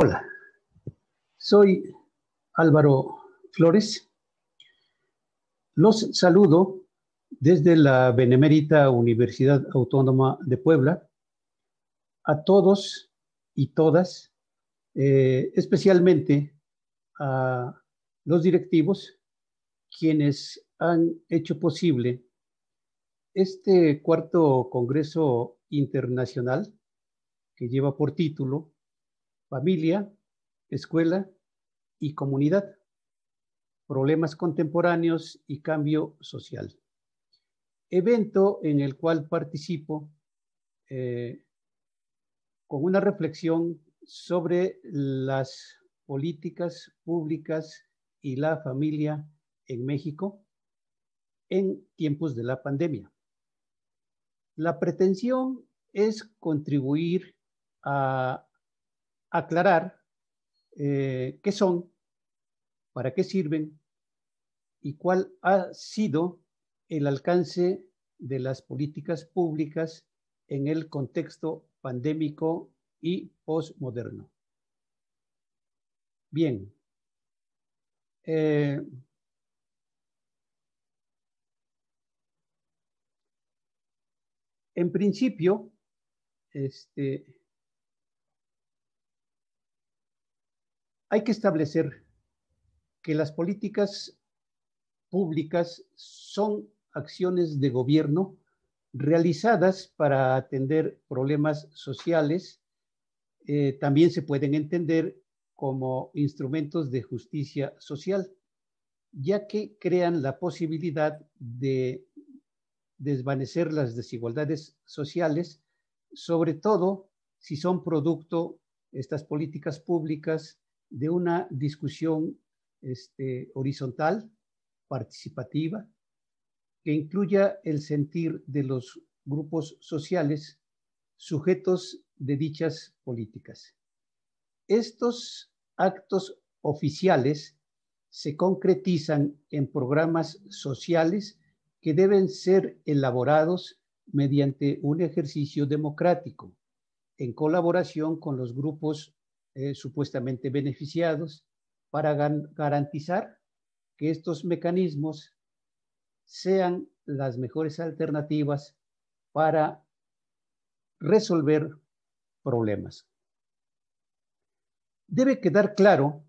Hola, soy Álvaro Flores. Los saludo desde la Benemérita Universidad Autónoma de Puebla a todos y todas, especialmente a los directivos, quienes han hecho posible este cuarto Congreso Internacional que lleva por título Familia, Escuela y Comunidad, Problemas Contemporáneos y Cambio Social. Evento en el cual participo con una reflexión sobre las políticas públicas y la familia en México en tiempos de la pandemia. La pretensión es contribuir a aclarar qué son, para qué sirven y cuál ha sido el alcance de las políticas públicas en el contexto pandémico y postmoderno. Bien. En principio, hay que establecer que las políticas públicas son acciones de gobierno realizadas para atender problemas sociales. También se pueden entender como instrumentos de justicia social, ya que crean la posibilidad de desvanecer las desigualdades sociales, sobre todo si son producto, estas políticas públicas, de una discusión horizontal, participativa, que incluya el sentir de los grupos sociales sujetos de dichas políticas. Estos actos oficiales se concretizan en programas sociales que deben ser elaborados mediante un ejercicio democrático, en colaboración con los grupos supuestamente beneficiados, para garantizar que estos mecanismos sean las mejores alternativas para resolver problemas. Debe quedar claro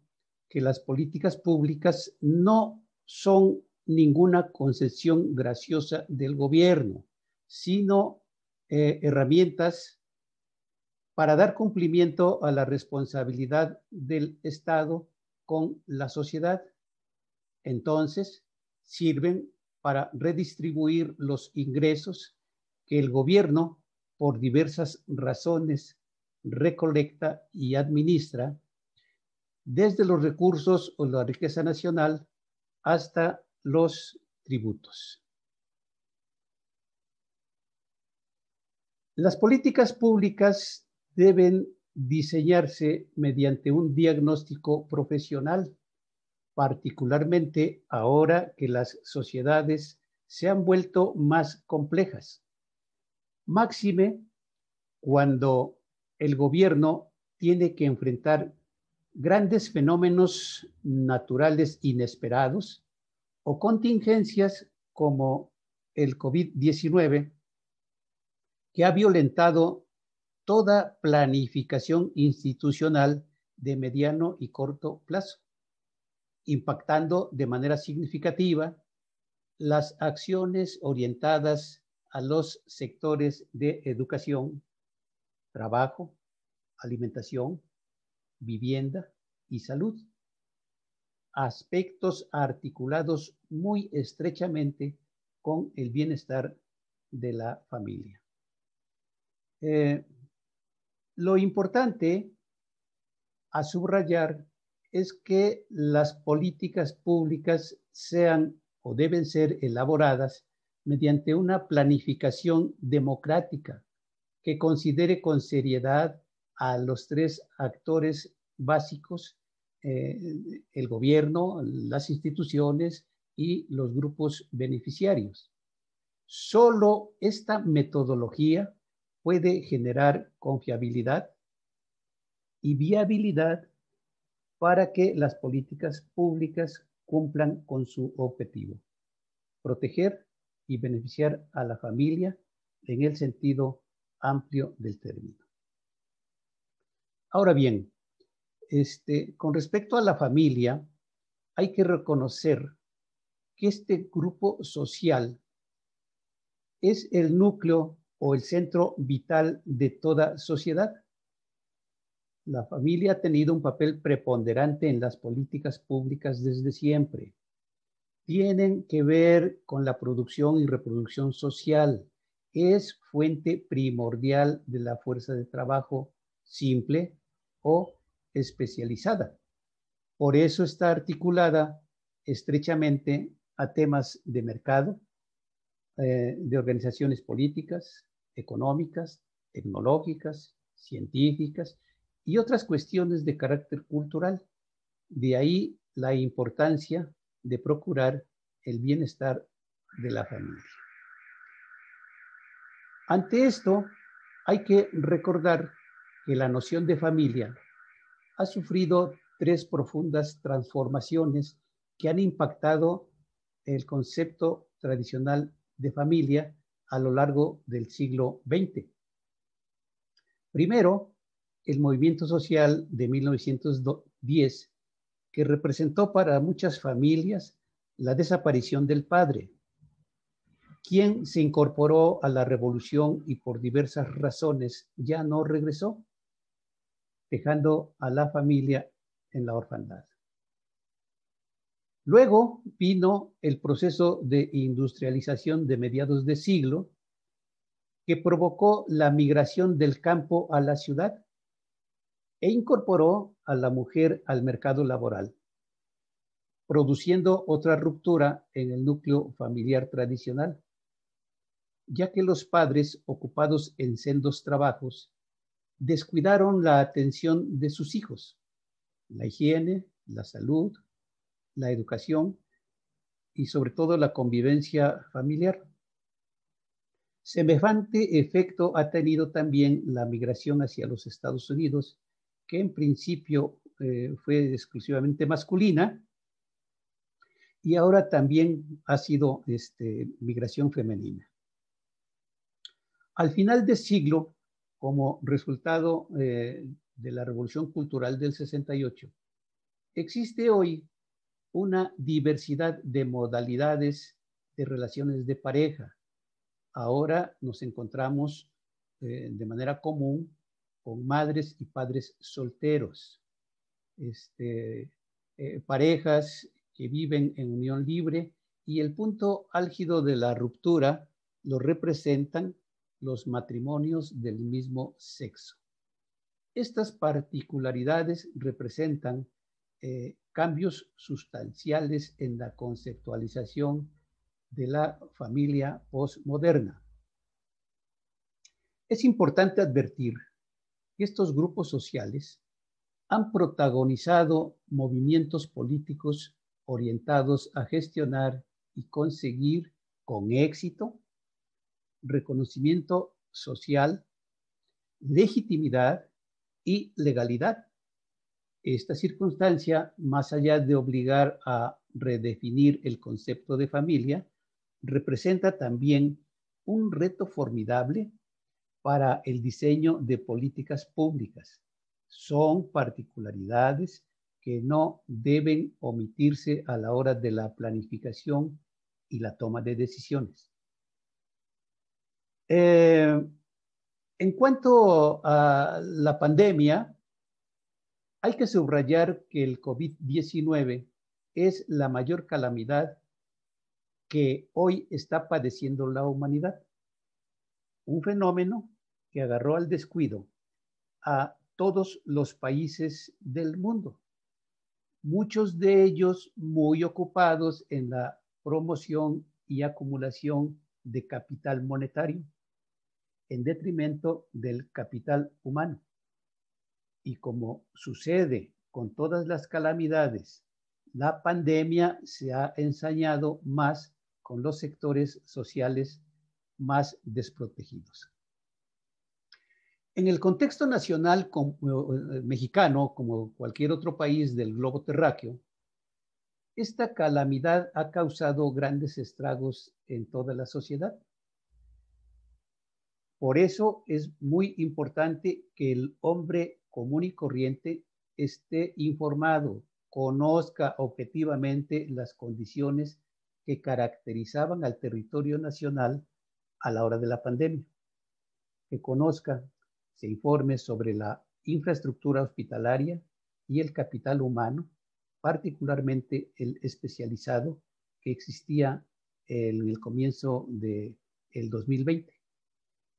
que las políticas públicas no son ninguna concesión graciosa del gobierno, sino herramientas para dar cumplimiento a la responsabilidad del Estado con la sociedad. Entonces, sirven para redistribuir los ingresos que el gobierno, por diversas razones, recolecta y administra, desde los recursos o la riqueza nacional hasta los tributos. Las políticas públicas deben diseñarse mediante un diagnóstico profesional, particularmente ahora que las sociedades se han vuelto más complejas. Máxime cuando el gobierno tiene que enfrentar grandes fenómenos naturales inesperados o contingencias como el COVID-19, que ha violentado toda planificación institucional de mediano y corto plazo, impactando de manera significativa las acciones orientadas a los sectores de educación, trabajo, alimentación, vivienda y salud, aspectos articulados muy estrechamente con el bienestar de la familia. Lo importante a subrayar es que las políticas públicas sean o deben ser elaboradas mediante una planificación democrática que considere con seriedad a los tres actores básicos, el gobierno, las instituciones y los grupos beneficiarios. Solo esta metodología puede generar confiabilidad y viabilidad para que las políticas públicas cumplan con su objetivo: proteger y beneficiar a la familia en el sentido amplio del término. Ahora bien, con respecto a la familia, hay que reconocer que este grupo social es el núcleo o el centro vital de toda sociedad. La familia ha tenido un papel preponderante en las políticas públicas desde siempre. Tienen que ver con la producción y reproducción social. Es fuente primordial de la fuerza de trabajo simple o especializada. Por eso está articulada estrechamente a temas de mercado, de organizaciones políticas, económicas, tecnológicas, científicas y otras cuestiones de carácter cultural. De ahí la importancia de procurar el bienestar de la familia. Ante esto, hay que recordar que la noción de familia ha sufrido 3 profundas transformaciones que han impactado el concepto tradicional de familia a lo largo del siglo XX. Primero, el movimiento social de 1910, que representó para muchas familias la desaparición del padre, quien se incorporó a la revolución y por diversas razones ya no regresó, dejando a la familia en la orfandad. Luego vino el proceso de industrialización de mediados de siglo, que provocó la migración del campo a la ciudad e incorporó a la mujer al mercado laboral, produciendo otra ruptura en el núcleo familiar tradicional, ya que los padres, ocupados en sendos trabajos, descuidaron la atención de sus hijos, la higiene, la salud, la educación y sobre todo la convivencia familiar. Semejante efecto ha tenido también la migración hacia los Estados Unidos, que en principio fue exclusivamente masculina, y ahora también ha sido migración femenina. Al final del siglo, como resultado de la Revolución Cultural del 68, existe hoy una diversidad de modalidades de relaciones de pareja. Ahora nos encontramos de manera común con madres y padres solteros, parejas que viven en unión libre, y el punto álgido de la ruptura lo representan los matrimonios del mismo sexo. Estas particularidades representan cambios sustanciales en la conceptualización de la familia postmoderna. Es importante advertir que estos grupos sociales han protagonizado movimientos políticos orientados a gestionar y conseguir con éxito reconocimiento social, legitimidad y legalidad. Esta circunstancia, más allá de obligar a redefinir el concepto de familia, representa también un reto formidable para el diseño de políticas públicas. Son particularidades que no deben omitirse a la hora de la planificación y la toma de decisiones. En cuanto a la pandemia, hay que subrayar que el COVID-19 es la mayor calamidad que hoy está padeciendo la humanidad. Un fenómeno que agarró al descuido a todos los países del mundo, muchos de ellos muy ocupados en la promoción y acumulación de capital monetario, en detrimento del capital humano. Y como sucede con todas las calamidades, la pandemia se ha ensañado más con los sectores sociales más desprotegidos. En el contexto nacional mexicano, como cualquier otro país del globo terráqueo, esta calamidad ha causado grandes estragos en toda la sociedad. Por eso es muy importante que el hombre común y corriente esté informado, conozca objetivamente las condiciones que caracterizaban al territorio nacional a la hora de la pandemia, que conozca, se informe sobre la infraestructura hospitalaria y el capital humano, particularmente el especializado que existía en el comienzo del 2020.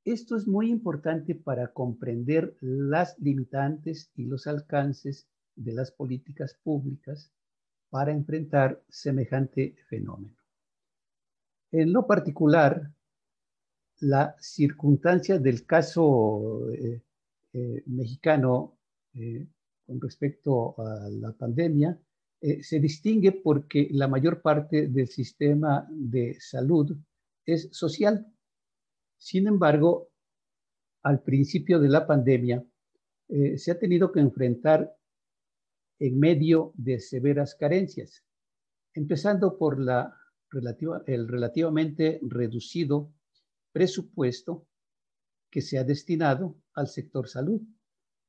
Esto es muy importante para comprender las limitantes y los alcances de las políticas públicas para enfrentar semejante fenómeno. En lo particular, la circunstancia del caso mexicano con respecto a la pandemia se distingue porque la mayor parte del sistema de salud es social. Sin embargo, al principio de la pandemia, se ha tenido que enfrentar en medio de severas carencias, empezando por el relativamente reducido presupuesto que se ha destinado al sector salud.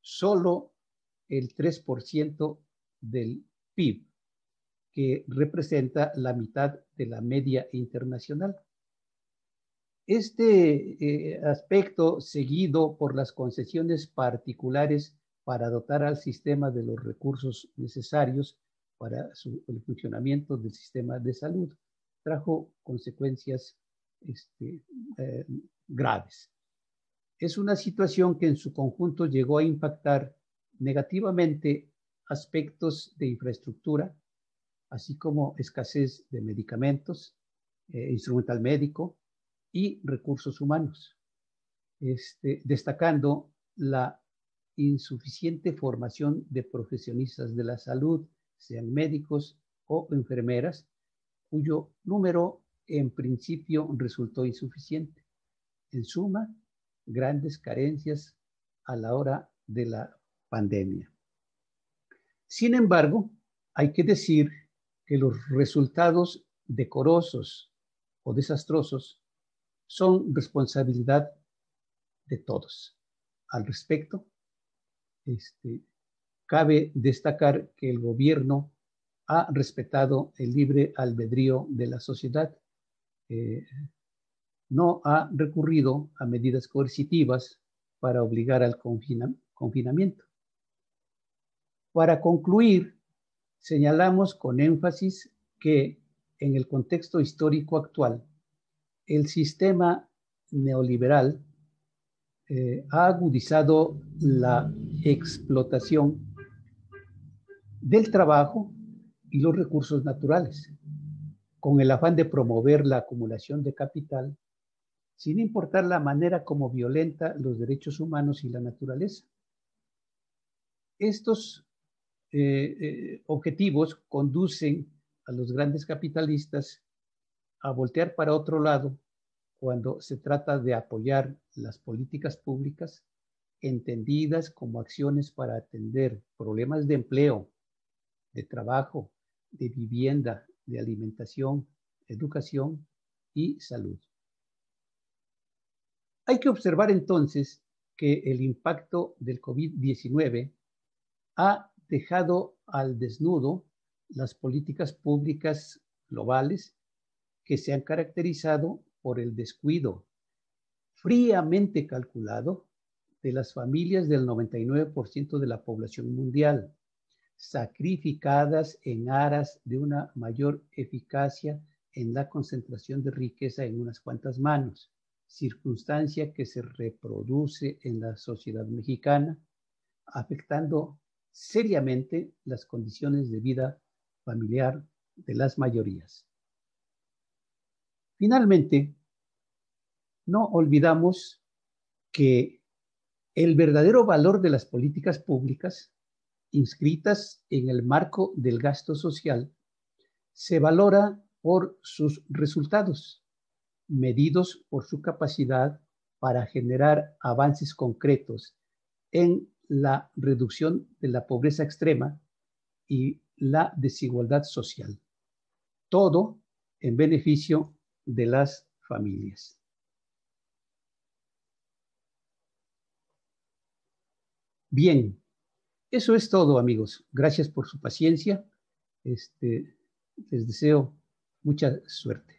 Solo el 3% del PIB, que representa la mitad de la media internacional. Este aspecto, seguido por las concesiones particulares para dotar al sistema de los recursos necesarios para el funcionamiento del sistema de salud, trajo consecuencias graves. Es una situación que en su conjunto llegó a impactar negativamente aspectos de infraestructura, así como escasez de medicamentos, instrumental médico y recursos humanos, destacando la insuficiente formación de profesionistas de la salud, sean médicos o enfermeras, cuyo número en principio resultó insuficiente. En suma, grandes carencias a la hora de la pandemia. Sin embargo, hay que decir que los resultados decorosos o desastrosos son responsabilidad de todos. Al respecto, cabe destacar que el gobierno ha respetado el libre albedrío de la sociedad, no ha recurrido a medidas coercitivas para obligar al confinamiento. Para concluir, señalamos con énfasis que en el contexto histórico actual, el sistema neoliberal ha agudizado la explotación del trabajo y los recursos naturales, con el afán de promover la acumulación de capital, sin importar la manera como violenta los derechos humanos y la naturaleza. Estos objetivos conducen a los grandes capitalistas a voltear para otro lado cuando se trata de apoyar las políticas públicas entendidas como acciones para atender problemas de empleo, de trabajo, de vivienda, de alimentación, educación y salud. Hay que observar entonces que el impacto del COVID-19 ha dejado al desnudo las políticas públicas globales que se han caracterizado por el descuido fríamente calculado de las familias del 99% de la población mundial, sacrificadas en aras de una mayor eficacia en la concentración de riqueza en unas cuantas manos, circunstancia que se reproduce en la sociedad mexicana, afectando seriamente las condiciones de vida familiar de las mayorías. Finalmente, no olvidamos que el verdadero valor de las políticas públicas inscritas en el marco del gasto social se valora por sus resultados, medidos por su capacidad para generar avances concretos en la reducción de la pobreza extrema y la desigualdad social. Todo en beneficio de las familias. Bien, eso es todo, amigos. Gracias por su paciencia. Les deseo mucha suerte.